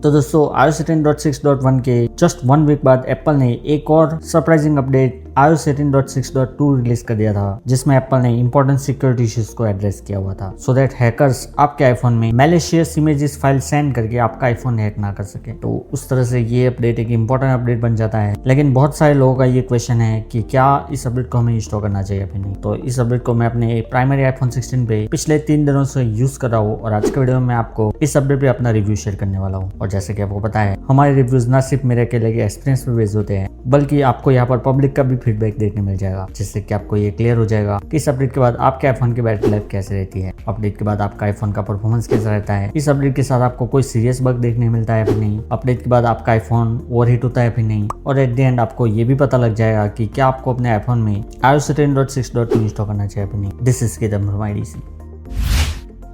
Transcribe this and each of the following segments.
तो दोस्तों iOS 18.6.1 के जस्ट 1 वीक बाद एप्पल ने एक और सरप्राइजिंग अपडेट iOS 18.6.2 रिलीज कर दिया था, जिसमें एप्पल ने इंपॉर्टेंट सिक्योरिटी इश्यूज को एड्रेस किया हुआ था, सो दैट हैकर्स आपके आईफोन में मैलिशियस इमेजेस फाइल सेंड करके आपका आईफोन हैक ना कर सके। तो उस तरह से ये अपडेट एक इंपॉर्टेंट अपडेट बन जाता है। लेकिन बहुत सारे लोगों का ये क्वेश्चन है कि क्या इस अपडेट को हमें इंस्टॉल करना चाहिए या फिर नहीं। तो इस अपडेट को मैं अपने प्राइमरी आईफोन 16 पे पिछले 3 दिनों से यूज कर रहा हूँ और आज के वीडियो में आपको इस अपडेट पे अपना रिव्यू शेयर करने वाला हूँ। और जैसे कि आपको पता है, हमारे रिव्यूज न सिर्फ मेरे अकेले के एक्सपीरियंस पे बेस्ड होते हैं, बल्कि आपको यहाँ पर पब्लिक का भी फीडबैक देखने मिल जाएगा, जिससे कि आपको ये क्लियर हो जाएगा कि इस अपडेट के बाद आपके आईफोन की बैटरी लाइफ कैसे रहती है, अपडेट के बाद आपका आईफोन का परफॉर्मेंस कैसा रहता है, इस अपडेट के साथ आपको कोई सीरियस बग देखने मिलता है फिर नहीं, अपडेट के बाद आपका आईफोन ओवरहीट होता है फिर नहीं, और एट द एंड आपको ये भी पता लग जाएगा कि क्या आपको अपने आईफोन में iOS 18.6.2 इंस्टॉल करना चाहिए फिर नहीं। दिस इज किदम फ्रॉम IDC।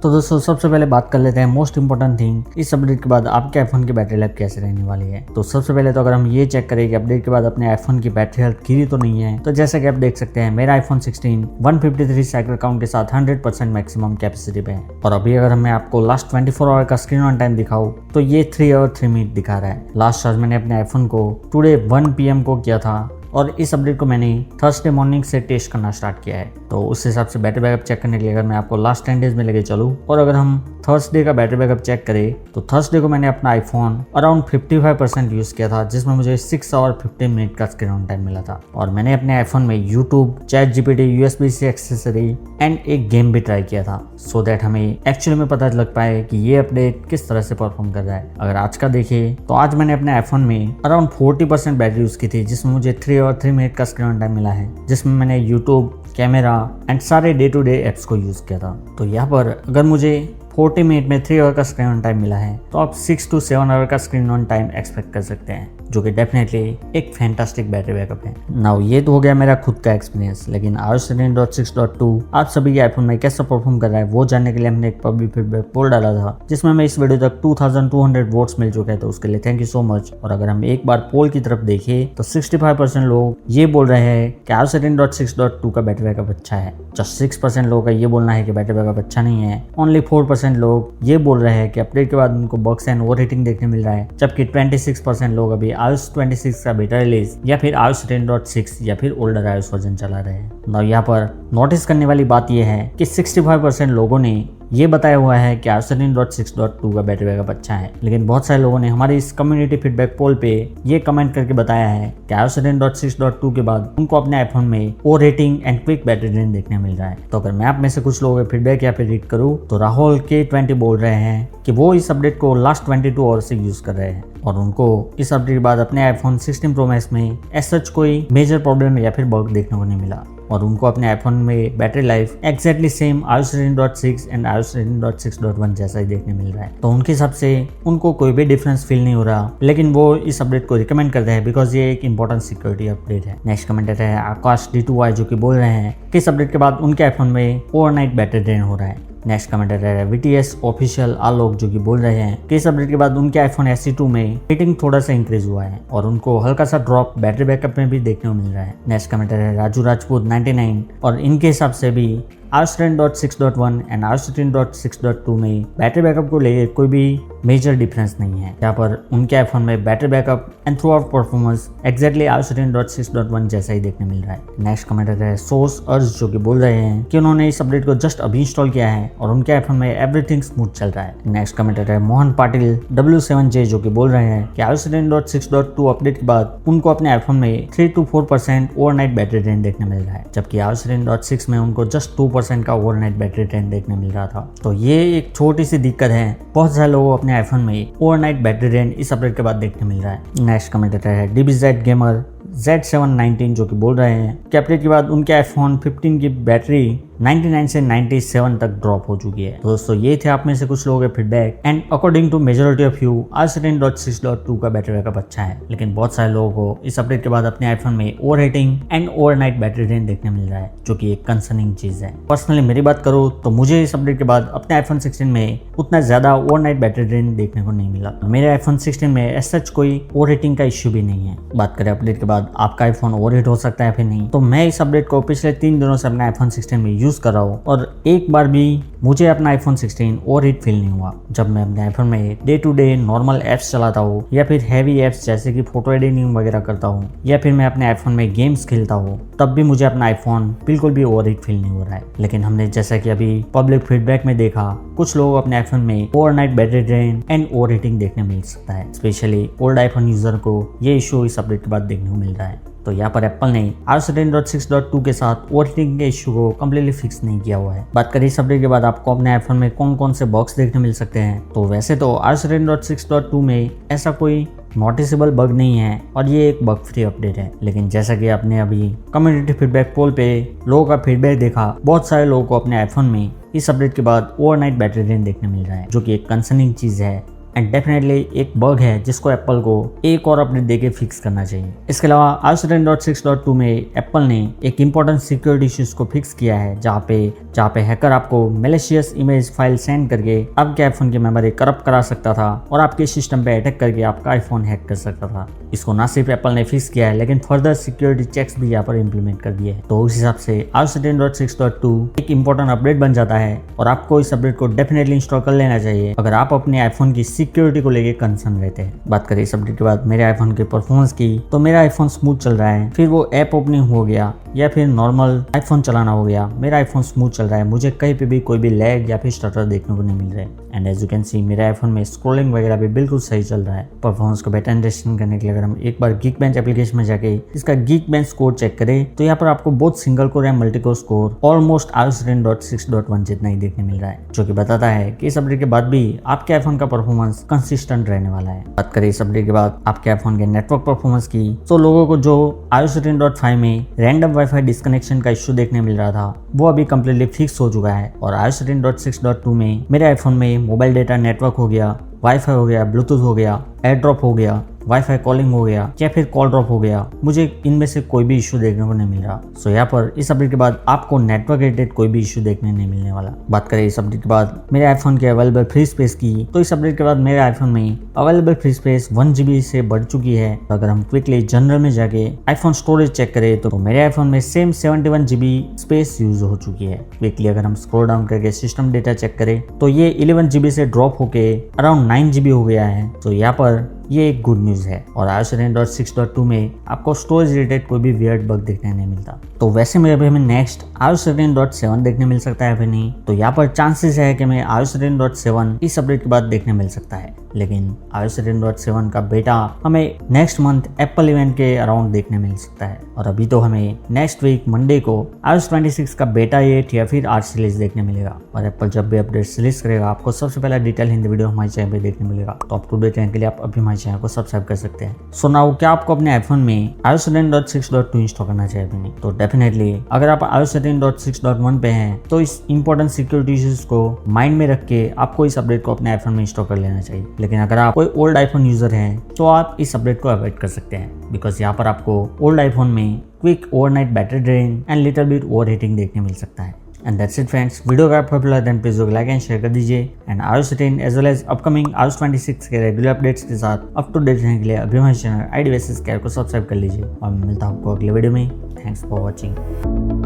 तो दोस्तों सबसे पहले बात कर लेते हैं मोस्ट इंपॉर्टेंट थिंग, इस अपडेट के बाद आपके आईफोन की बैटरी लाइफ कैसे रहने वाली है। तो सबसे पहले तो अगर हम ये चेक करें कि अपडेट के बाद अपने आईफोन की बैटरी हेल्थ गिरी तो नहीं है, तो जैसा कि आप देख सकते हैं मेरा आईफोन 16 153 साइकिल काउंट के साथ 100% मैक्सिमम कैपेसिटी पे है। और अभी अगर मैं आपको लास्ट 24 आवर का स्क्रीन ऑन टाइम दिखाऊं तो ये 3 आवर 3 मिनट दिखा रहा है। लास्ट चार्ज मैंने अपने आईफोन को टुडे 1 PM को किया था और इस अपडेट को मैंने थर्सडे मॉर्निंग से टेस्ट करना स्टार्ट किया है। तो उस हिसाब से बैटरी बैकअप चेक करने के लिए अगर मैं आपको लास्ट 10 डेज में लेके चलूँ और अगर हम थर्सडे का बैटरी बैकअप चेक करें तो थर्सडे को मैंने अपना आईफोन अराउंड 55% यूज़ किया था, जिसमें मुझे 6 आवर 15 मिनट का स्क्रीन ऑन टाइम मिला था। और मैंने अपने आईफोन में YouTube, ChatGPT, USB-C accessory and एक गेम भी ट्राई किया था, सो दैट हमें एक्चुअली में पता लग पाए कि ये अपडेट किस तरह से परफॉर्म कर रहा है। अगर आज का देखें तो आज मैंने अपने आईफोन में अराउंड 40% बैटरी यूज़ की थी, जिसमें मुझे 3 आवर 3 मिनट का स्क्रीन ऑन टाइम मिला है, जिसमें मैंने यूट्यूब, कैमरा एंड सारे डे टू डे एप्स को यूज़ किया था। तो यहाँ पर अगर मुझे 40 मिनट में 3 आवर का स्क्रीन ऑन टाइम मिला है तो आप 6 to 7 आवर का स्क्रीन ऑन टाइम एक्सपेक्ट कर सकते हैं, जो कि डेफिनेटली एक फैंटास्टिक बैटरी बैकअप है। नाउ ये तो हो गया मेरा खुद का एक्सपीरियंस, लेकिन iOS 18.6.2 आप सभी के आईफोन में कैसा परफॉर्म कर रहा है वो जानने के लिए हमने एक पब्लिक फीडबैक पोल डाला था, जिसमें हमें इस वीडियो तक 2200 वोट्स मिल चुके हैं, तो उसके लिए थैंक यू सो मच। और अगर हम एक बार पोल की तरफ देखें तो 65% लोग ये बोल रहे हैं कि iOS 18.6.2 का बैटरी बैकअप अच्छा है, जस्ट 6% लोगों का ये बोलना है कि बैटरी बैकअप अच्छा नहीं है, ओनली 4% लोग ये बोल रहे हैं कि अपडेट के बाद उनको बग्स एंड ओवरहीटिंग देखने मिल रहा है, जबकि 26% लोग अभी iOS 26 का बेटा रिलीज या फिर iOS 10.6 या फिर ओल्डर iOS वर्जन चला रहे हैं। now यहाँ पर नोटिस करने वाली बात यह है कि 65% लोगों ने ये बताया हुआ है कि iOS 18.6.2 का बैटरी बैकअप अच्छा है, लेकिन बहुत सारे लोगों ने हमारी इस कम्युनिटी फीडबैक पोल पे ये कमेंट करके बताया है कि iOS 18.6.2 के बाद उनको अपने आईफोन में overheating and quick battery drain देखने मिल रहा है। तो अगर मैं आप में से कुछ लोगों के फीडबैक या फिर रीड करूँ तो राहुल K20 बोल रहे हैं कि वो इस अपडेट को लास्ट 22 आवर से यूज कर रहे हैं और उनको इस अपडेट के बाद अपने आईफोन 16 प्रो मैक्स में ऐसा कोई मेजर प्रॉब्लम या फिर बग देखने को नहीं मिला, और उनको अपने आईफोन में battery life exactly same iOS 18.6 and iOS 18.6.1 जैसा ही देखने मिल रहा है। तो उनके हिसाब से उनको कोई भी डिफरेंस फील नहीं हो रहा, लेकिन वो इस अपडेट को रिकमेंड करते हैं बिकॉज ये एक इंपॉर्टेंट सिक्योरिटी अपडेट है। नेक्स्ट कमेंटेटर है आकाश D2Y, जो कि बोल रहे हैं कि इस अपडेट के बाद उनके आईफोन में ओवरनाइट बैटरी ड्रेन हो रहा है। नेक्स्ट कमेंटेटर है VTS ऑफिशियल आलोक, जो कि बोल रहे हैं कि इस अपडेट के बाद उनके आईफोन SE2 में हीटिंग थोड़ा सा इंक्रीज हुआ है और उनको हल्का सा ड्रॉप बैटरी बैकअप में भी देखने को मिल रहा है। नेक्स्ट कमेंटेटर है राजू राजपूत 99 और इनके हिसाब से भी iOS 10.6.1 एंड iOS 18.6.2 में बैटरी बैकअप को लेकर कोई भी मेजर डिफरेंस नहीं है। यहाँ पर उनके आईफोन में battery backup and through out performance exactly iOS 18.6.1 जैसा ही देखने मिल रहा है। नेक्स्ट कमेंटर है सोर्स अर्ज, जो कि बोल रहे हैं कि उन्होंने इस अपडेट को जस्ट अभी इंस्टॉल किया है और उनके आईफोन में एवरीथिंग स्मूथ चल रहा है। नेक्स्ट कमेंटर है मोहन पाटिल W7J, जो कि बोल रहे हैं कि iOS 18.6.2 अपडेट के बाद उनको अपने आईफोन में 3 to 4% ओवरनाइट बैटरी ड्रेन देखने मिल रहा है, जबकि iOS 18.6 में उनको जस्ट 2% का ओवरनाइट बैटरी ड्रेन देखने मिल रहा था। तो ये एक छोटी सी दिक्कत है, बहुत सारे लोगों अपने आईफोन में ओवरनाइट बैटरी ड्रेन इस अपडेट के बाद देखने मिल रहा है। नेक्स्ट कमेंटेटर है DBZ गेमर Z719, जो कि बोल रहे हैं कि अपडेट के बाद उनके आईफोन 15 की बैटरी 99 से 97 तक ड्रॉप हो चुकी है। तो दोस्तों ये थे आप में से कुछ लोगों के feedback and according to majority of you iOS 18.6.2 का बैटरी बैकअप अच्छा है, लेकिन बहुत सारे लोगों को इस अपडेट के बाद अपने आईफोन में overheating and overnight battery drain देखने मिल रहा है, जो कि एक कंसर्निंग चीज है। पर्सनली मेरी बात करूँ तो मुझे इस अपडेट के बाद अपने आईफोन 16 में उतना ज्यादा ओवरनाइट बैटरी ड्रेन देखने को नहीं मिला। मेरे आईफोन 16 में ऐसा कोई ओवरहीटिंग का इश्यू भी नहीं है। बात करें अपडेट के बाद आपका आईफोन ओवरहीट हो सकता है फिर नहीं, तो मैं इस अपडेट को पिछले 3 दिनों से अपने आईफोन 16 में यूज कर रहा हूँ और एक बार भी मुझे अपना आईफोन 16 ओवरहीट फील नहीं हुआ। जब मैं अपने आईफोन में day to day normal apps चलाता हूँ या फिर हैवी एप्स जैसे कि फोटो एडिटिंग वगैरह करता हूँ या फिर मैं अपने आईफोन में गेम्स खेलता हूँ, तब भी मुझे अपना आईफोन बिल्कुल भी ओवरहीट फील नहीं हो रहा है। लेकिन हमने जैसा कि अभी पब्लिक फीडबैक में देखा, कुछ लोग अपने आईफोन में overnight battery drain and overheating देखने मिल सकता है। स्पेशली ओल्ड आईफोन यूजर को ये इशू इस अपडेट के बाद देखने को मिल रहा है। तो यहाँ पर एप्पल ने iOS 10.6.2 के साथ ओवरहीटिंग के इशू को कम्प्लीटली फिक्स नहीं किया हुआ है। बात करें इस अपडेट के बाद आपको अपने आईफोन में कौन कौन से बग्स देखने मिल सकते हैं, तो वैसे तो iOS 10.6.2 में ऐसा कोई नोटिसेबल बग नहीं है और ये एक बग फ्री अपडेट है। लेकिन जैसा कि आपने अभी कम्युनिटी फीडबैक पोल पे लोगों का फीडबैक देखा, बहुत सारे लोगों को अपने आईफोन में इस अपडेट के बाद ओवरनाइट बैटरी ड्रेन देखने मिल रहा है, जो कि एक कंसर्निंग चीज है एंड डेफिनेटली एक बग है जिसको एप्पल को एक और अपडेट देके फिक्स करना चाहिए। इसके अलावा iOS 10.6.2 में एप्पल ने एक इंपॉर्टेंट सिक्योरिटी इश्यूज को फिक्स किया है, जहाँ पे हैकर आपको मैलिशियस इमेज फाइल सेंड करके आपके आईफोन की मेमोरी करप्ट करा सकता था और आपके सिस्टम पे अटैक करके आपका आईफोन हैक कर सकता था। इसको ना सिर्फ एप्पल ने फिक्स किया है, लेकिन फर्दर सिक्योरिटी चेक्स भी यहाँ पर इम्प्लीमेंट कर दिए हैं। तो उस हिसाब से iOS 10.6.2 एक इंपॉर्टेंट अपडेट बन जाता है और आपको इस अपडेट को डेफिनेटली इंस्टॉल कर लेना चाहिए अगर आप अपने आईफोन की सिक्योरिटी को लेके कंसर्न रहते हैं। बात करें इस अपडेट के बाद मेरे आईफोन के परफॉर्मेंस की, तो मेरा आईफोन स्मूथ चल रहा है, फिर वो ऐप ओपनिंग हो गया या फिर नॉर्मल आईफोन चलाना हो गया, मेरा आईफोन स्मूथ चल रहा है। मुझे कहीं पे भी कोई भी लैग या फिर स्टटर देखने को नहीं मिल रहा है। And as you can see मेरे आईफोन में स्क्रॉलिंग वगैरह भी बिल्कुल सही चल रहा है। परफॉर्मेंस को बेटर अंडरस्टैंड करने के लिए अगर हम एक बार Geekbench एप्लीकेशन में जाके इसका Geekbench स्कोर चेक करें, तो यहाँ पर आपको बोथ सिंगल कोर या multi core score almost iOS 10.6.1 जितना ही देखने मिल रहा है, जो कि बताता है कि इस अपडेट के बाद भी आपके आईफोन का परफॉर्मेंस कंसिस्टेंट रहने वाला है। बात करें इस अपडेट के बाद आपके आईफोन के नेटवर्क परफॉर्मेंस की, तो लोगों को जो iOS 10.5 में रैंडम वाईफाई डिस्कनेक्शन का इश्यू देखने मिल रहा था, वो अभी कंप्लीटली फिक्स हो चुका है। और iOS 10.6.2 में मेरे आईफोन में मोबाइल डेटा नेटवर्क हो गया, वाईफाई हो गया, ब्लूटूथ हो गया, एयर ड्रॉप हो गया, वाईफाई कॉलिंग हो गया या फिर कॉल ड्रॉप हो गया, मुझे इनमें से कोई भी इशू देखने को नहीं मिल रहा। सो यहाँ पर इस अपडेट के बाद आपको नेटवर्क रिलेटेड कोई भी इशू देखने नहीं मिलने वाला। बात करें इस अपडेट के बाद मेरे आईफोन के अवेलेबल फ्री स्पेस की, तो इस अपडेट के बाद मेरे आईफोन में अवेलेबल फ्री स्पेस 1 GB से बढ़ चुकी है। अगर हम क्विकली जनरल में जाके आईफोन स्टोरेज चेक करें, तो मेरे आईफोन में सेम 71 GB स्पेस यूज हो चुकी है। क्विकली अगर हम स्क्रॉल डाउन करके सिस्टम डेटा चेक करें, तो ये 11 GB से ड्रॉप होके अराउंड 9 GB हो गया है। तो यहाँ पर ये एक गुड न्यूज है। और iOS 10.6.2 में आपको स्टोरेज रिलेटेड कोई भी वियर्ड बग देखने नहीं मिलता। तो वैसे मेरे अभी हमें नेक्स्ट iOS 10.7 देखने मिल सकता है अभी नहीं, तो यहाँ पर चांसेस है कि मैं iOS 10.7 इस अपडेट के बाद देखने मिल सकता है। लेकिन iOS 10.7 का बेटा हमें नेक्स्ट मंथ एप्पल इवेंट के अराउंड देखने मिल सकता है। और अभी तो हमें नेक्स्ट वीक मंडे को iOS 26 का बेटा 8 या फिर आर्च रिलीज देखने मिलेगा। और एप्पल जब भी अपडेट रिलीज करेगा, आपको सबसे पहला डिटेल हिंदी वीडियो हमारे चैनल पे देखने मिलेगा। तो अप टू डेट रहने के लिए आप अभी हमारे चैनल को सब्सक्राइब कर सकते हैं। सो नाउ क्या आपको अपने आईफोन में iOS 10.6.2 इंस्टॉल करना चाहिए अभी नहीं? तो डेफिनेटली अगर आप iOS 10.6.1 पे हैं, तो इस इंपॉर्टेंट सिक्योरिटी इश्यूज को माइंड में रख के आपको इस अपडेट को अपने आईफोन में इंस्टॉल कर लेना चाहिए। लेकिन अगर आप कोई ओल्ड आईफोन यूजर हैं, तो आप इस अपडेट को अवॉइड कर सकते हैं, बिकॉज यहाँ पर आपको ओल्ड आईफोन में quick overnight battery drain and little bit overheating देखने मिल सकता है। And that's it friends. Video अगर आपको popular then please like and share कर दीजिए। And iOS 10 as well as upcoming iOS 26 के रेगुलर अपडेट्स के साथ अप टू डेट रहने के लिए अभी हमारे चैनल IDVSS को सब्सक्राइब कर लीजिए। और मैं मिलता हूँ आपको अगले वीडियो में। Thanks for watching.